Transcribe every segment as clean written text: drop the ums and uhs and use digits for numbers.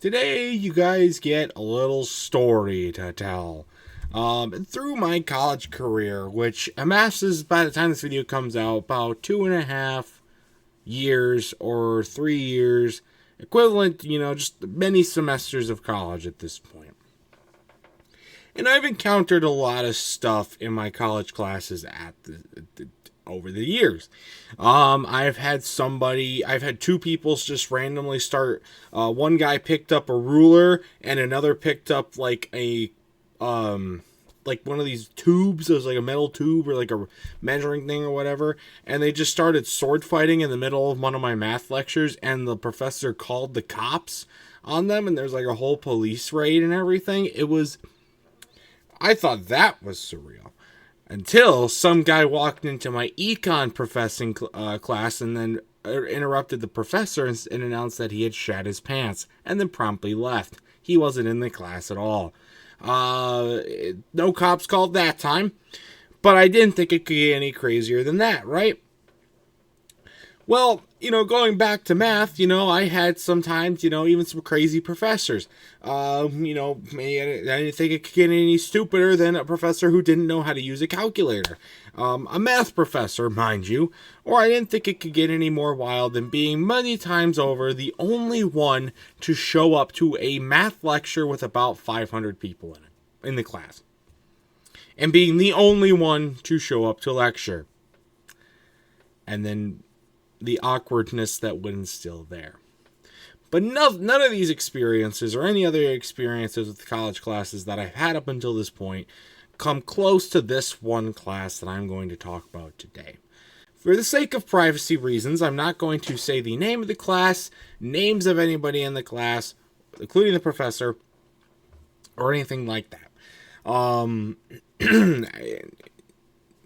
Today, you guys get a little story to tell. Through my college career, which amasses, by the time this video comes out, about 2.5 years or 3 years, equivalent, just many semesters of college at this point. And I've encountered a lot of stuff in my college classes over the years. I've had two people just randomly start. One guy picked up a ruler, and another picked up like one of these tubes. It was like a metal tube or like a measuring thing or whatever. And they just started sword fighting in the middle of one of my math lectures, and the professor called the cops on them, and there's like a whole police raid and everything. I thought that was surreal. Until some guy walked into my econ professing class and then interrupted the professor and announced that he had shat his pants, and then promptly left. He wasn't in the class at all. No cops called that time, but I didn't think it could get any crazier than that, right? Well, going back to math, I had sometimes, even some crazy professors. I didn't think it could get any stupider than a professor who didn't know how to use a calculator. A math professor, mind you. Or I didn't think it could get any more wild than being many times over the only one to show up to a math lecture with about 500 people in the class. And being the only one to show up to lecture. And then the awkwardness that was still there. But none of these experiences or any other experiences with college classes that I've had up until this point come close to this one class that I'm going to talk about today. For the sake of privacy reasons, I'm not going to say the name of the class, names of anybody in the class, including the professor, or anything like that. All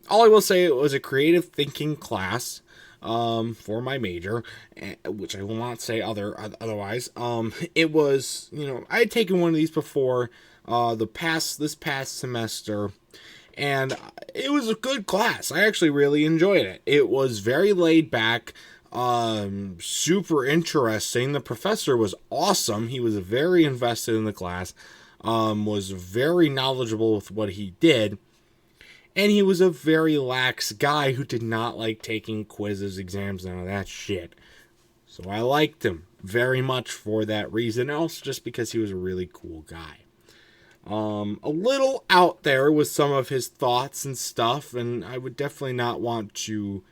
I will say, it was a creative thinking class. For my major, which I will not say otherwise. It was, I had taken one of these before, this past semester, and it was a good class. I actually really enjoyed it. It was very laid back, super interesting. The professor was awesome. He was very invested in the class, was very knowledgeable with what he did. And he was a very lax guy who did not like taking quizzes, exams, none of that shit. So I liked him very much for that reason. Also just because he was a really cool guy. A little out there with some of his thoughts and stuff. And I would definitely not want to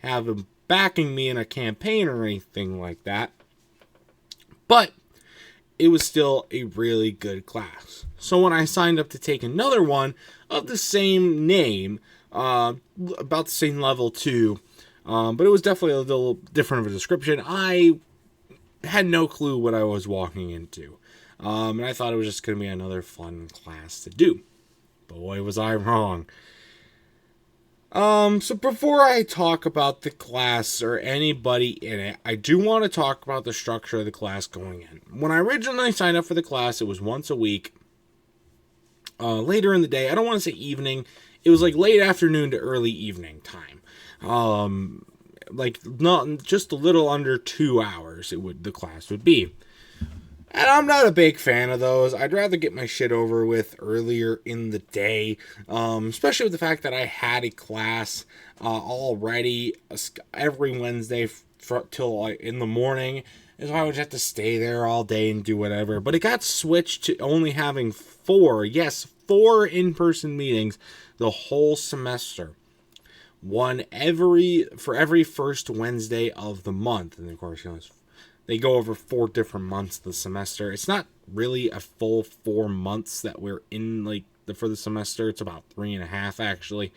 have him backing me in a campaign or anything like that. But it was still a really good class. So when I signed up to take another one of the same name, about the same level too, but it was definitely a little different of a description, I had no clue what I was walking into. And I thought it was just going to be another fun class to do. Boy, was I wrong. So before I talk about the class or anybody in it, I do want to talk about the structure of the class going in. When I originally signed up for the class, it was once a week. Later in the day, I don't want to say evening. It was like late afternoon to early evening time. Not just a little under 2 hours. The class would be. And I'm not a big fan of those. I'd rather get my shit over with earlier in the day, especially with the fact that I had a class already every Wednesday till in the morning. And so I would have to stay there all day and do whatever. But it got switched to only having four in-person meetings the whole semester. One for every first Wednesday of the month. And of course, they go over 4 different months of the semester. It's not really a full 4 months that we're in, for the semester. It's about 3.5, actually.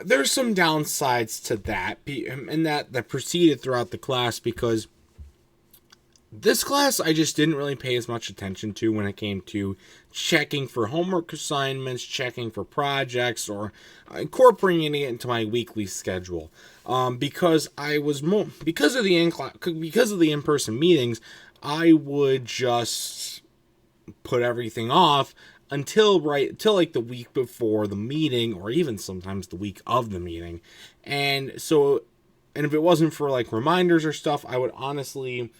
There's some downsides to that, and that proceeded throughout the class, because this class I just didn't really pay as much attention to when it came to checking for homework assignments, checking for projects, or incorporating it into my weekly schedule. Because of the in-person meetings, I would just put everything off until the week before the meeting, or even sometimes the week of the meeting. And so And if it wasn't for like reminders or stuff, I would honestly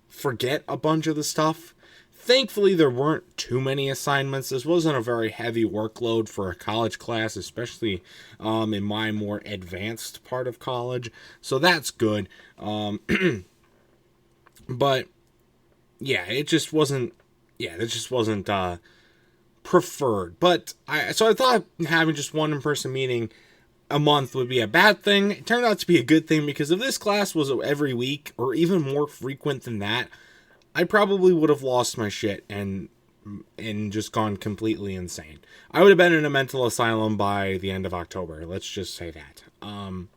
forget a bunch of the stuff. Thankfully, there weren't too many assignments. This wasn't a very heavy workload for a college class, especially in my more advanced part of college. So that's good. But yeah, it just wasn't. Yeah, it just wasn't preferred. But I thought having just one in-person meeting a month would be a bad thing. It turned out to be a good thing, because if this class was every week or even more frequent than that, I probably would have lost my shit and just gone completely insane. I would have been in a mental asylum by the end of October. Let's just say that. And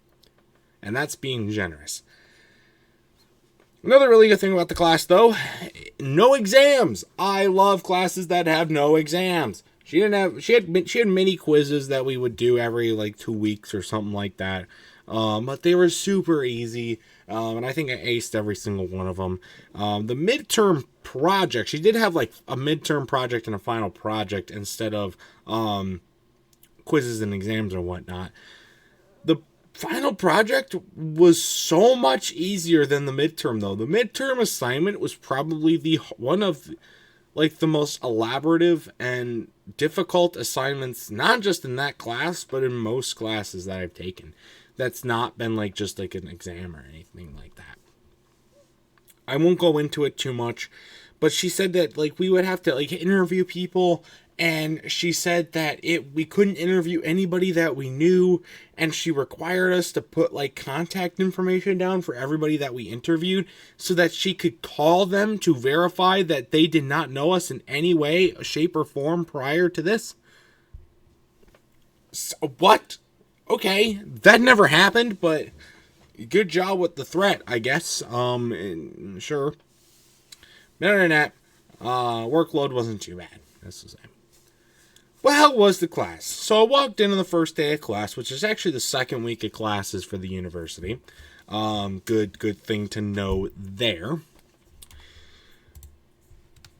that's being generous. Another really good thing about the class, though, no exams. I love classes that have no exams. She had mini quizzes that we would do every like 2 weeks or something like that. But they were super easy. And I think I aced every single one of them. The midterm project, she did have like a midterm project and a final project instead of quizzes and exams or whatnot. The final project was so much easier than the midterm, though. The midterm assignment was probably one of like the most elaborative and difficult assignments, not just in that class, but in most classes that I've taken. That's not been like just like an exam or anything like that. I won't go into it too much, but she said that like we would have to like interview people, and she said that we couldn't interview anybody that we knew, and she required us to put like contact information down for everybody that we interviewed so that she could call them to verify that they did not know us in any way, shape, or form prior to this. So, what? Okay, that never happened, but good job with the threat, I guess. Sure. Other than that, workload wasn't too bad. That's the same. Well, how was the class? So I walked in on the first day of class, which is actually the second week of classes for the university. Good thing to know there.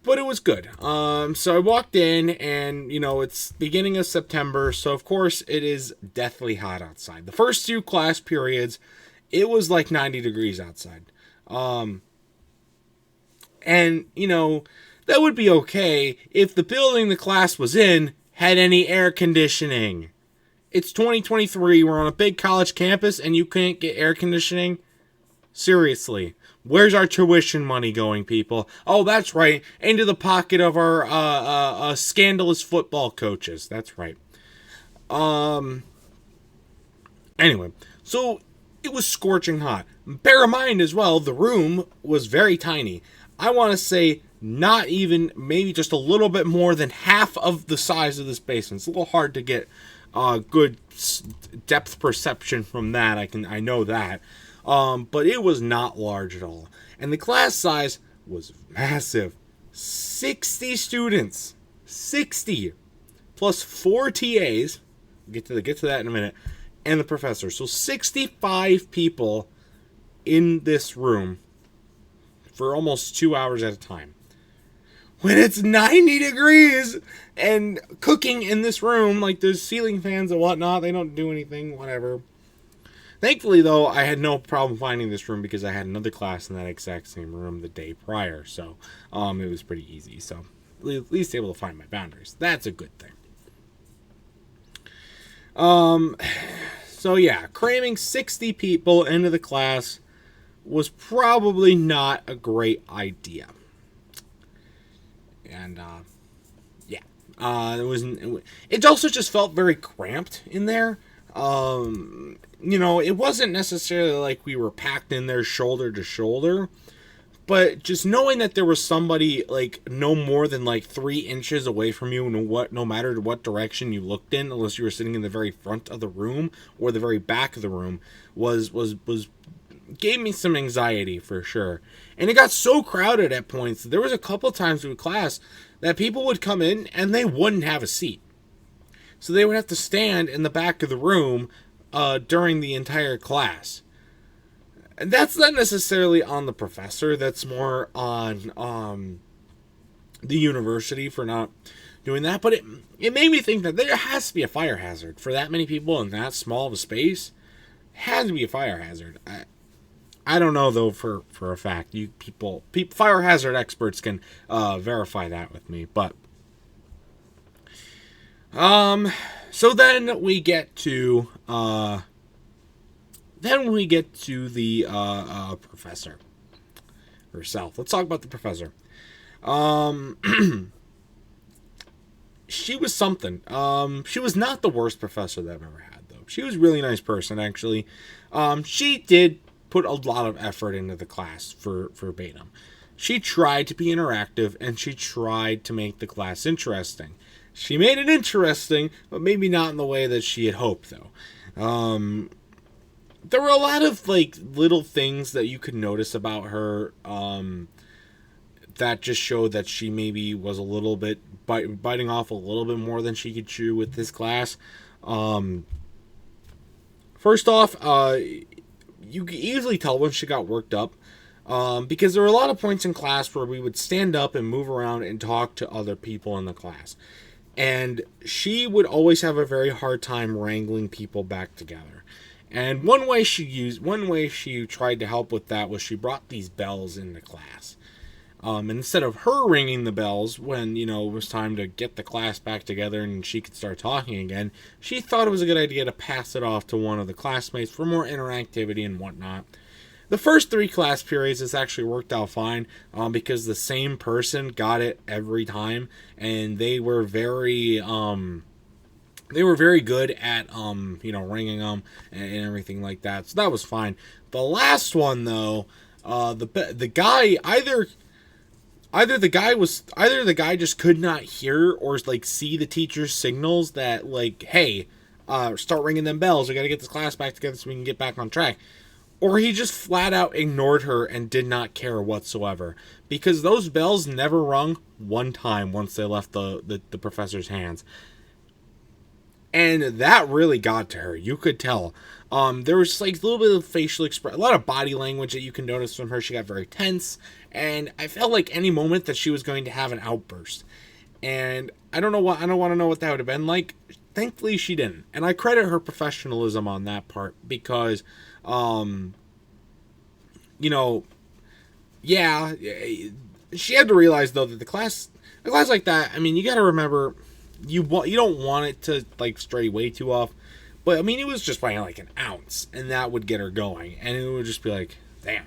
But it was good. So I walked in, and, it's beginning of September, so of course it is deathly hot outside. The first 2 class periods, it was like 90 degrees outside. And, that would be okay if the building the class was in had any air conditioning. It's 2023, we're on a big college campus, and you can't get air conditioning? Seriously. Where's our tuition money going, people? Oh, that's right. Into the pocket of our scandalous football coaches. That's right. Anyway, so it was scorching hot. Bear in mind as well, the room was very tiny. I want to say not even, maybe just a little bit more than half of the size of this basement. It's a little hard to get good depth perception from that. I know that. But it was not large at all. And the class size was massive. 60 students. 60. Plus 4 TAs. Get to that in a minute. And the professor. So 65 people in this room for almost 2 hours at a time. When it's 90 degrees and cooking in this room, like there's ceiling fans and whatnot, they don't do anything, whatever. Thankfully, though, I had no problem finding this room because I had another class in that exact same room the day prior, so it was pretty easy. So at least able to find my boundaries. That's a good thing. So yeah, cramming 60 people into the class was probably not a great idea. And it also just felt very cramped in there. It wasn't necessarily like we were packed in there shoulder to shoulder, but just knowing that there was somebody like no more than like 3 inches away from you, no matter what direction you looked in, unless you were sitting in the very front of the room or the very back of the room, was gave me some anxiety for sure. And it got so crowded at points. There was a couple times in class that people would come in and they wouldn't have a seat. So they would have to stand in the back of the room during the entire class. And that's not necessarily on the professor. That's more on the university for not doing that. But it made me think that there has to be a fire hazard for that many people in that small of a space. Had to be a fire hazard. I don't know though for a fact. You people fire hazard experts can verify that with me. But so then we get to the professor herself. Let's talk about the professor. She was something. She was not the worst professor that I've ever had, though. She was a really nice person, actually. She did put a lot of effort into the class for verbatim. She tried to be interactive, and she tried to make the class interesting. She made it interesting, but maybe not in the way that she had hoped, though. There were a lot of, like, little things that you could notice about her, that just showed that she maybe was a little bit biting off a little bit more than she could chew with this class. First off, you could easily tell when she got worked up, because there were a lot of points in class where we would stand up and move around and talk to other people in the class. And she would always have a very hard time wrangling people back together. And one way she tried to help with that was she brought these bells into class. And instead of her ringing the bells when, it was time to get the class back together and she could start talking again, she thought it was a good idea to pass it off to one of the classmates for more interactivity and whatnot. The first 3 class periods, this actually worked out fine, because the same person got it every time, and they were very good at, ringing them and everything like that. So that was fine. The last one, though, the guy either the guy just could not hear or like see the teacher's signals that like, hey, start ringing them bells. We got to get this class back together so we can get back on track. Or he just flat out ignored her and did not care whatsoever, because those bells never rung one time once they left the professor's hands. And that really got to her. You could tell. There was like a little bit of facial expression, a lot of body language that you can notice from her. She got very tense, and I felt like any moment that she was going to have an outburst. And I don't want to know what that would have been like. Thankfully, she didn't, and I credit her professionalism on that part because, she had to realize though that the class like that. I mean, you got to remember. You don't want it to like stray way too off, but I mean it was just by like an ounce, and that would get her going, and it would just be like, damn,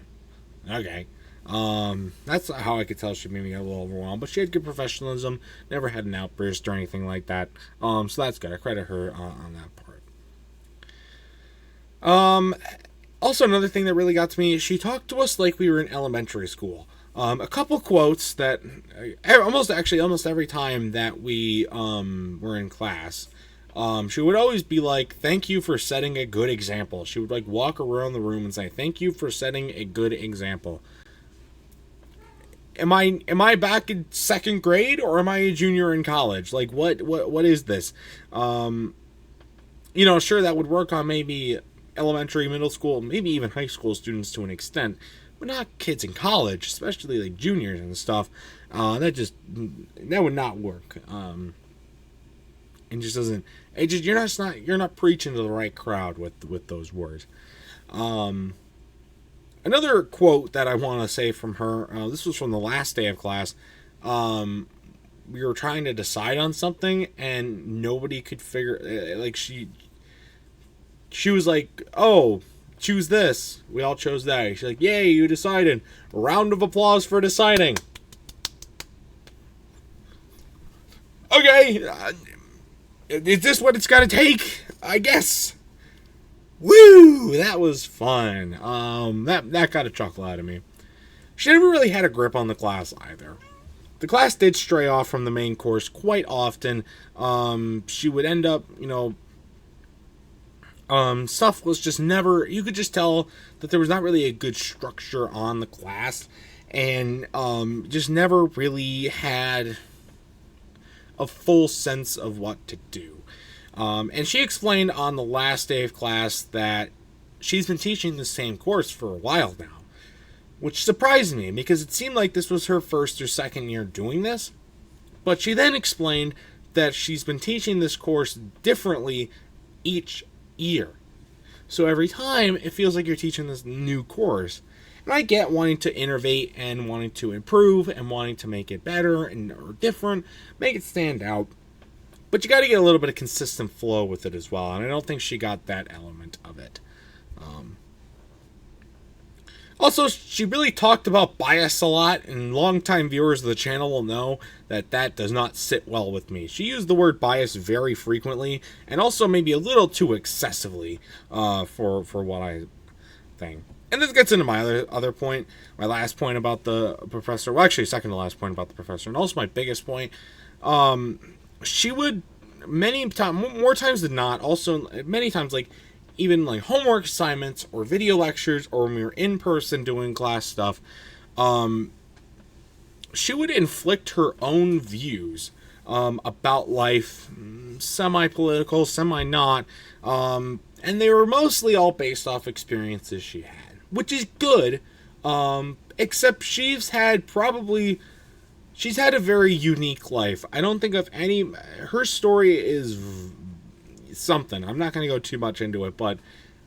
okay. That's how I could tell she maybe got a little overwhelmed, but she had good professionalism, never had an outburst or anything like that. So that's good. I credit her on that part. Also another thing that really got to me is she talked to us like we were in elementary school. A couple quotes that almost every time that we were in class, she would always be like, "Thank you for setting a good example." She would like walk around the room and say, "Thank you for setting a good example." Am I back in 2nd grade, or am I a junior in college? Like what is this? Sure, that would work on maybe elementary, middle school, maybe even high school students to an extent. But not kids in college, especially like juniors and stuff. That would not work. It just doesn't. You're not preaching to the right crowd with those words. Another quote that I want to say from her. This was from the last day of class. We were trying to decide on something, and nobody could figure. Like she was like, "Oh, choose this." We all chose that. She's like, "Yay, you decided. Round of applause for deciding." Okay, is this what it's got to take? I guess. Woo! That was fun. That got a chuckle out of me. She never really had a grip on the class either. The class did stray off from the main course quite often. She would end up, stuff was just never, you could just tell that there was not really a good structure on the class, and just never really had a full sense of what to do. And she explained on the last day of class that she's been teaching the same course for a while now, which surprised me because it seemed like this was her 1st or 2nd year doing this. But she then explained that she's been teaching this course differently each year. So every time, it feels like you're teaching this new course. And I get wanting to innovate and wanting to improve and wanting to make it better and or different, make it stand out. But you got to get a little bit of consistent flow with it as well. And I don't think she got that element of it. Also, she really talked about bias a lot, and longtime viewers of the channel will know that that does not sit well with me. She used the word bias very frequently, and also maybe a little too excessively for what I think. And this gets into my other point, my last point about the professor. Well, actually, second to last point about the professor, and also my biggest point. She would more times than not, also many times, like, even like homework assignments or video lectures or when we were in person doing class stuff, she would inflict her own views about life, semi-political, semi-not, and they were mostly all based off experiences she had, which is good, except she's had a very unique life. I don't think of any, her story is something. I'm not going to go too much into it, but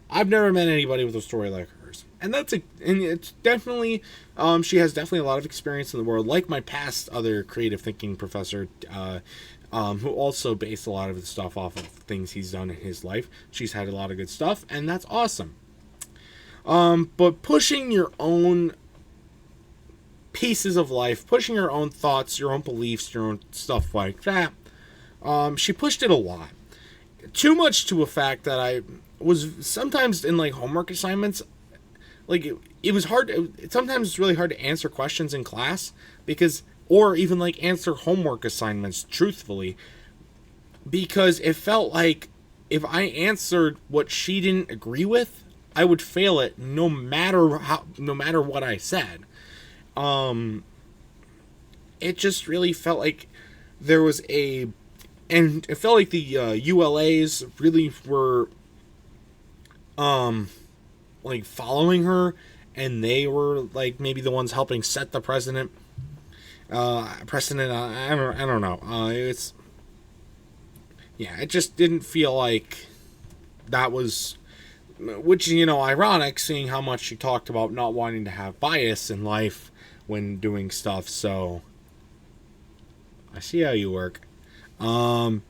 I've never met anybody with a story like hers. And it's definitely, she has definitely a lot of experience in the world, like my past other creative thinking professor, who also based a lot of the stuff off of things he's done in his life. She's had a lot of good stuff, and that's awesome. But pushing your own pieces of life, pushing your own thoughts, your own beliefs, your own stuff like that, she pushed it a lot. Too much to a fact that I was sometimes in like homework assignments, like it was hard. Sometimes it's really hard to answer questions in class or even like answer homework assignments truthfully, because it felt like if I answered what she didn't agree with, I would fail it no matter what I said. It just really felt like there was and it felt like the ULAs really were like following her, and they were like maybe the ones helping set the precedent. I don't know. It just didn't feel like that was, which, ironic, seeing how much she talked about not wanting to have bias in life when doing stuff. So I see how you work. The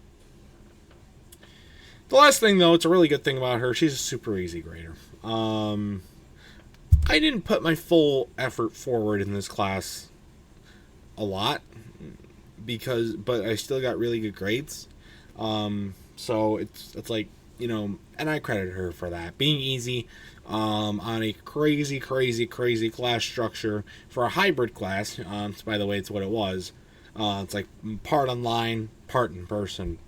last thing, though, it's a really good thing about her. She's a super easy grader. I didn't put my full effort forward in this class a lot but I still got really good grades. So it's like, and I credit her for that. Being easy on a crazy class structure for a hybrid class. By the way, it's what it was. It's like part online, part in person.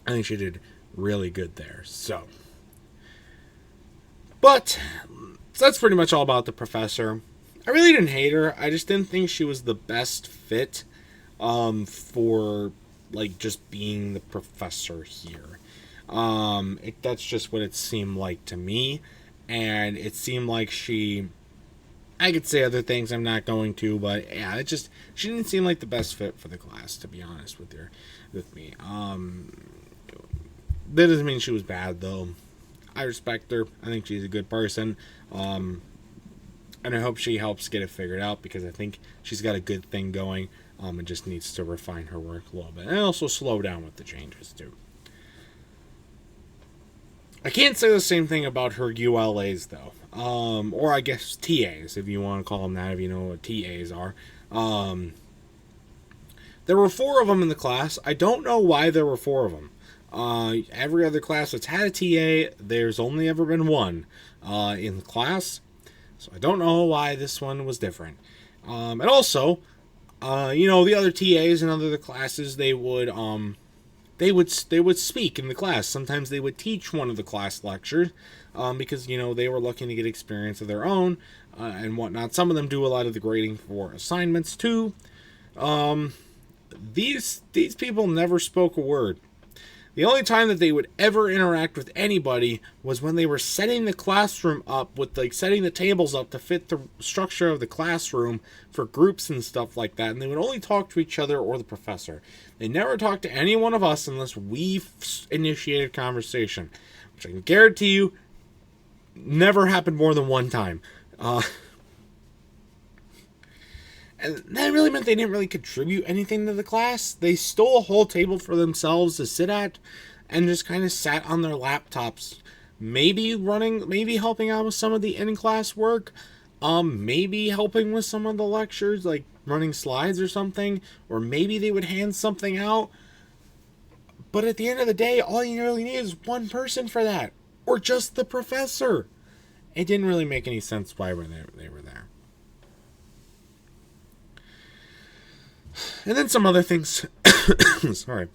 I think she did really good there. So that's pretty much all about the professor. I really didn't hate her. I just didn't think she was the best fit for like just being the professor here. That's just what it seemed like to me, and it seemed like I could say other things, I'm not going to, but yeah, she didn't seem like the best fit for the class, to be honest with me. That doesn't mean she was bad, though. I respect her. I think she's a good person. And I hope she helps get it figured out, because I think she's got a good thing going, and just needs to refine her work a little bit. And also slow down with the changes, too. I can't say the same thing about her ULAs, though. Or I guess TAs, if you want to call them that, if you know what TAs are. There were 4 of them in the class. I don't know why there were 4 of them. Every other class that's had a TA, there's only ever been 1 in the class. So I don't know why this one was different. And also, the other TAs in other classes, they would speak in the class. Sometimes they would teach one of the class lectures, because, they were looking to get experience of their own, and whatnot. Some of them do a lot of the grading for assignments, too. These people never spoke a word. The only time that they would ever interact with anybody was when they were setting the classroom up with, like, setting the tables up to fit the structure of the classroom for groups and stuff like that. And they would only talk to each other or the professor. They never talked to any one of us unless we initiated conversation. which I can guarantee you never happened more than one time. And that really meant they didn't really contribute anything to the class. They stole a whole table for themselves to sit at and just kind of sat on their laptops, maybe helping out with some of the in-class work, maybe helping with some of the lectures, like running slides or something, or maybe they would hand something out. But at the end of the day, all you really need is one person for that, or just the professor. It didn't really make any sense why they were there. And then some other things. Sorry.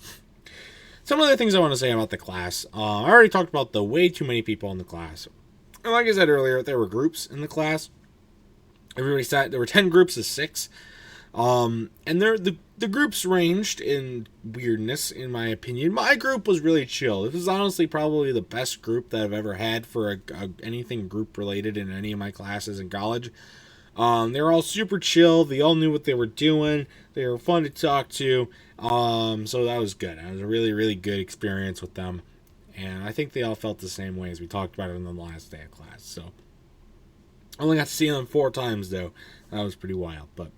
Some other things I want to say about the class. I already talked about the way too many people in the class. And like I said earlier, there were groups in the class. Everybody sat. There were 10 groups of 6. And the groups ranged in weirdness, in my opinion. My group was really chill. This was honestly probably the best group that I've ever had for anything group related in any of my classes in college. They were all super chill. They all knew what they were doing. They were fun to talk to. So that was good. It was a really, really good experience with them. And I think they all felt the same way as we talked about it on the last day of class. So I only got to see them 4 times, though. That was pretty wild. But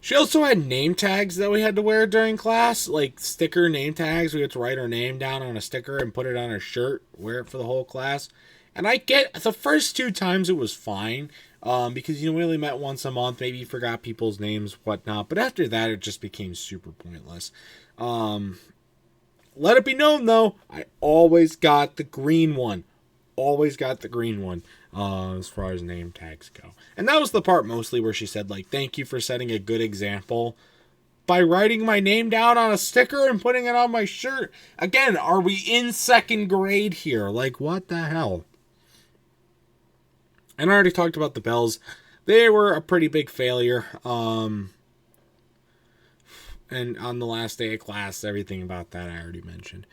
she also had name tags that we had to wear during class, like sticker name tags. We had to write our name down on a sticker and put it on our shirt, wear it for the whole class. And I get the first 2 times it was fine. Because we only met once a month, maybe you forgot people's names, whatnot. But after that, it just became super pointless. Let it be known, though, I always got the green one. Always got the green one, as far as name tags go. And that was the part mostly where she said, like, thank you for setting a good example by writing my name down on a sticker and putting it on my shirt. Again, are we in 2nd grade here? Like, what the hell? And I already talked about the bells. They were a pretty big failure. And on the last day of class, everything about that I already mentioned.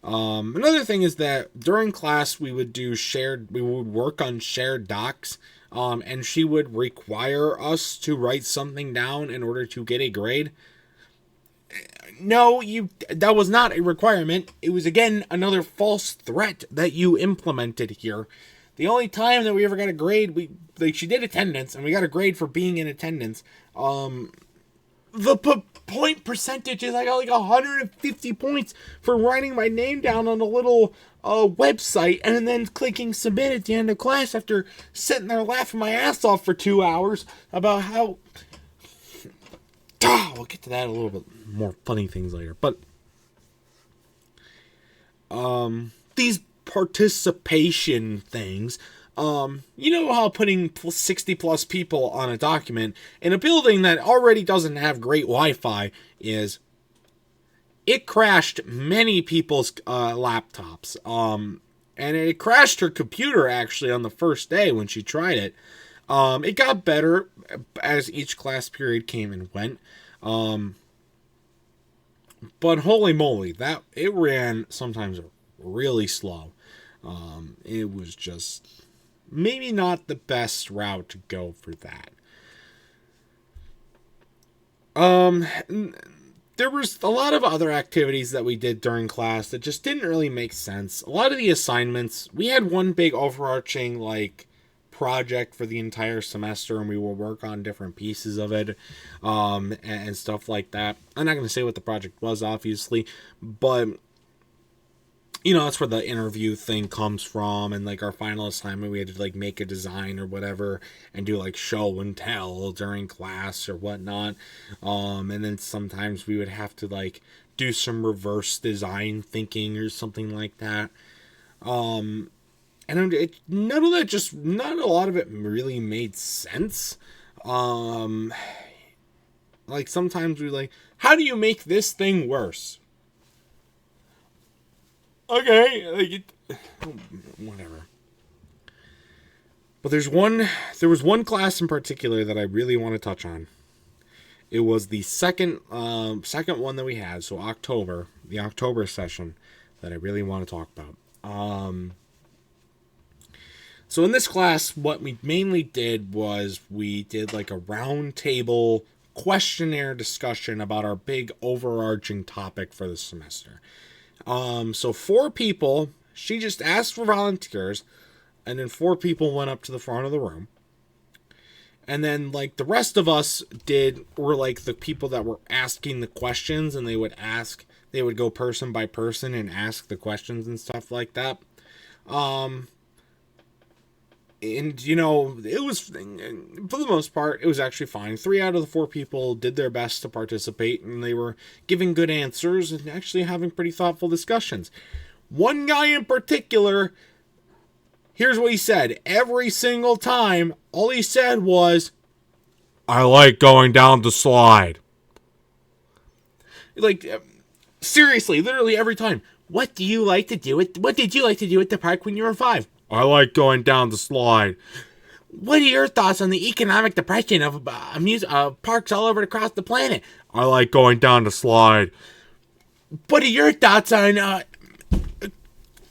Another thing is that during class we would work on shared docs. And she would require us to write something down in order to get a grade. No, that was not a requirement. It was, again, another false threat that you implemented here. The only time that we ever got a grade, she did attendance, and we got a grade for being in attendance. The point percentage is I got like 150 points for writing my name down on a little website and then clicking submit at the end of class after sitting there laughing my ass off for 2 hours about how... we'll get to that a little bit more funny things later. But these participation things, you know how putting 60 plus people on a document in a building that already doesn't have great Wi-Fi is, it crashed many people's laptops, and it crashed her computer actually on the first day when she tried it. It got better as each class period came and went, but holy moly, that it ran sometimes really slow. It was just maybe not the best route to go for that. There was a lot of other activities that we did during class that just didn't really make sense. A lot of the assignments, we had one big overarching project for the entire semester, and we will work on different pieces of it, and stuff like that. I'm not going to say what the project was, obviously, but that's where the interview thing comes from. And our final assignment, we had to make a design or whatever and do show and tell during class or whatnot. And then sometimes we would have to do some reverse design thinking or something like that. And not a lot of it really made sense. Sometimes we how do you make this thing worse? Okay, whatever. But there was one class in particular that I really want to touch on. It was the second one that we had, so the October session that I really want to talk about. So in this class, what we mainly did was we did a round table questionnaire discussion about our big overarching topic for the semester. So 4 people She just asked for volunteers, and then 4 people went up to the front of the room. And then, like, the rest of us were like the people that were asking the questions, and they would go person by person and ask the questions and stuff like that. And, you know, it was, for the most part, it was actually fine. 3 out of the 4 people did their best to participate, and they were giving good answers and actually having pretty thoughtful discussions. One guy in particular, here's what he said. Every single time, all he said was, "I like going down the slide." Like, seriously, literally every time. What did you like to do at the park when you were 5? "I like going down the slide." "What are your thoughts on the economic depression of parks all over across the planet?" "I like going down the slide." "What are your thoughts on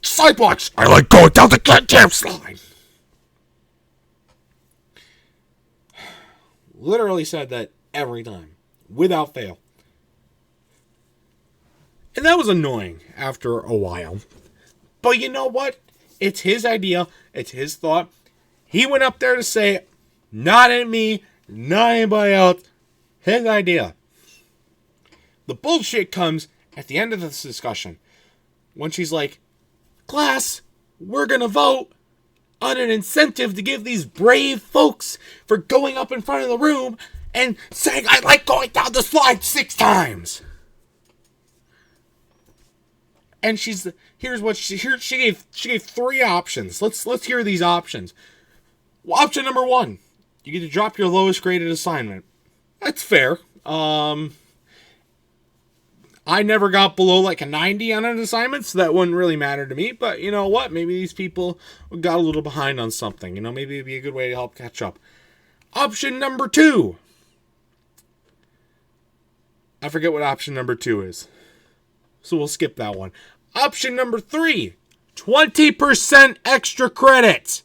sidewalks?" "I like going down the goddamn slide." Literally said that every time, without fail. And that was annoying after a while. But you know what? It's his idea. It's his thought. He went up there to say it. Not at me. Not anybody else. His idea. The bullshit comes at the end of this discussion. When she's like, "Class, we're going to vote on an incentive to give these brave folks for going up in front of the room and saying, 'I like going down the slide' 6 times. And she gave 3 options. Let's hear these options. Well, option number 1, you get to drop your lowest graded assignment. That's fair. I never got below like a 90 on an assignment, so that wouldn't really matter to me. But you know what? Maybe these people got a little behind on something. You know, maybe it'd be a good way to help catch up. Option number 2. I forget what option number 2 is, so we'll skip that one. Option number 3, 20% extra credit.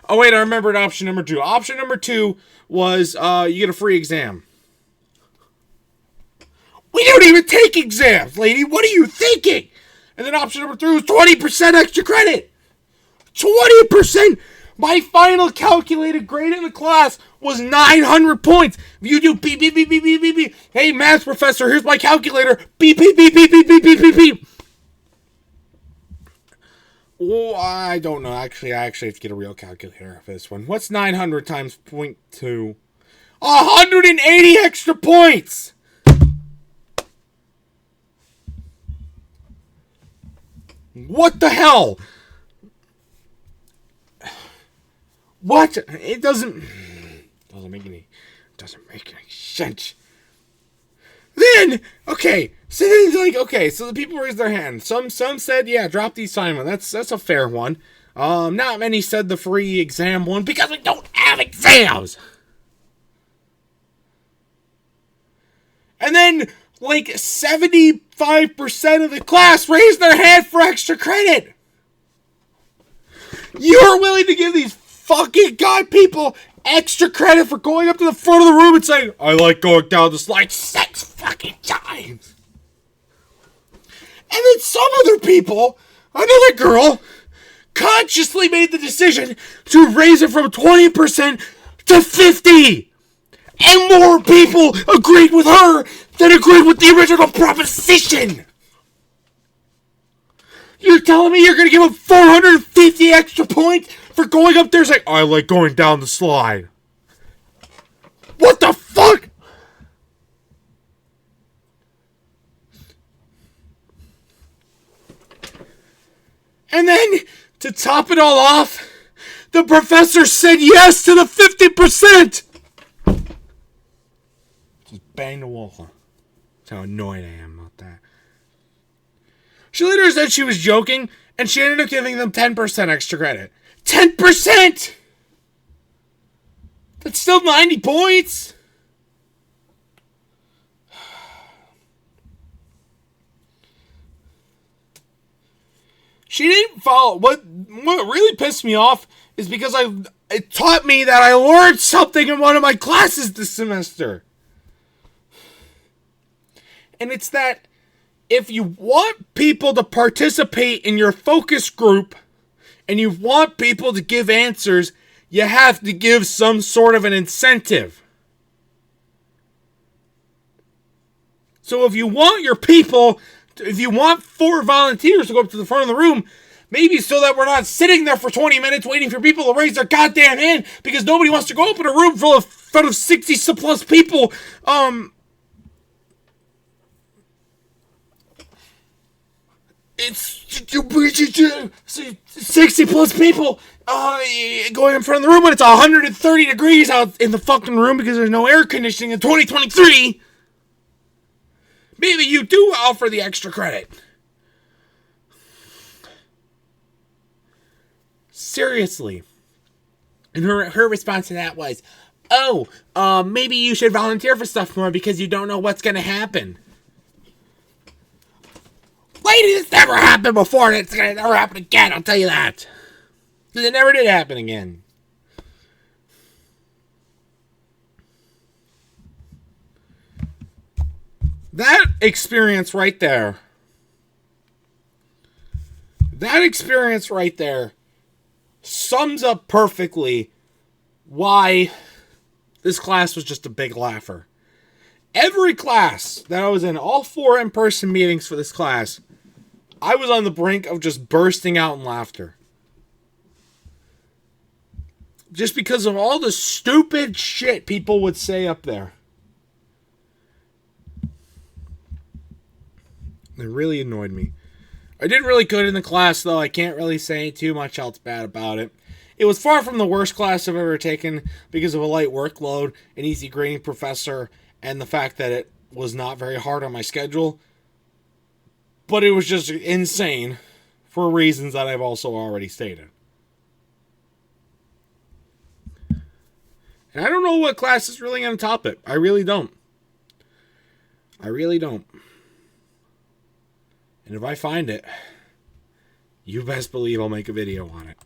Oh, wait, I remembered option number 2. Option number 2 was you get a free exam. We don't even take exams, lady. What are you thinking? And then option number 3 was 20% extra credit. 20%! My final calculated grade in the class was 900 points. If you do beep, beep, beep, beep, beep, beep, beep. Hey, math professor, here's my calculator. Beep, beep, beep, beep, beep, beep, beep, beep, beep. Oh, I don't know. Actually, I have to get a real calculator for this one. What's 900 times 0.2? 180 extra points! What the hell? What? It doesn't make any sense. Then, okay, so the people raised their hand. Some said, yeah, drop the assignment. That's a fair one. Not many said the free exam one because we don't have exams. And then, like, 75% of the class raised their hand for extra credit. You're willing to give these fucking people extra credit for going up to the front of the room and saying, "I like going down the slide" 6 fucking times. And then some other people, another girl, consciously made the decision to raise it from 20% to 50%. And more people agreed with her than agreed with the original proposition. You're telling me you're going to give up 450 extra points for going up there saying, "I like going down the slide"? What the fuck? And then, to top it all off, the professor said yes to the 50%. Just bang the wall. That's how annoyed I am about that. She later said she was joking, and she ended up giving them 10% extra credit. 10%! That's still 90 points! She didn't follow. What really pissed me off is because it taught me that I learned something in one of my classes this semester. And it's that if you want people to participate in your focus group and you want people to give answers, you have to give some sort of an incentive. So if you want your people, if you want 4 volunteers to go up to the front of the room, maybe so that we're not sitting there for 20 minutes waiting for people to raise their goddamn hand because nobody wants to go up in a room full of 60 plus people. It's 60 plus people going in front of the room when it's 130 degrees out in the fucking room because there's no air conditioning in 2023. Maybe you do offer the extra credit. Seriously. And her response to that was, maybe you should volunteer for stuff more because you don't know what's going to happen. Lady, this never happened before, and it's going to never happen again, I'll tell you that. Because it never did happen again. That experience right there sums up perfectly why this class was just a big laugher. Every class that I was in, all 4 in-person meetings for this class, I was on the brink of just bursting out in laughter. Just because of all the stupid shit people would say up there. It really annoyed me. I did really good in the class, though. I can't really say too much else bad about it. It was far from the worst class I've ever taken because of a light workload, an easy grading professor, and the fact that it was not very hard on my schedule. But it was just insane for reasons that I've also already stated. And I don't know what class is really going to top it. I really don't. And if I find it, you best believe I'll make a video on it.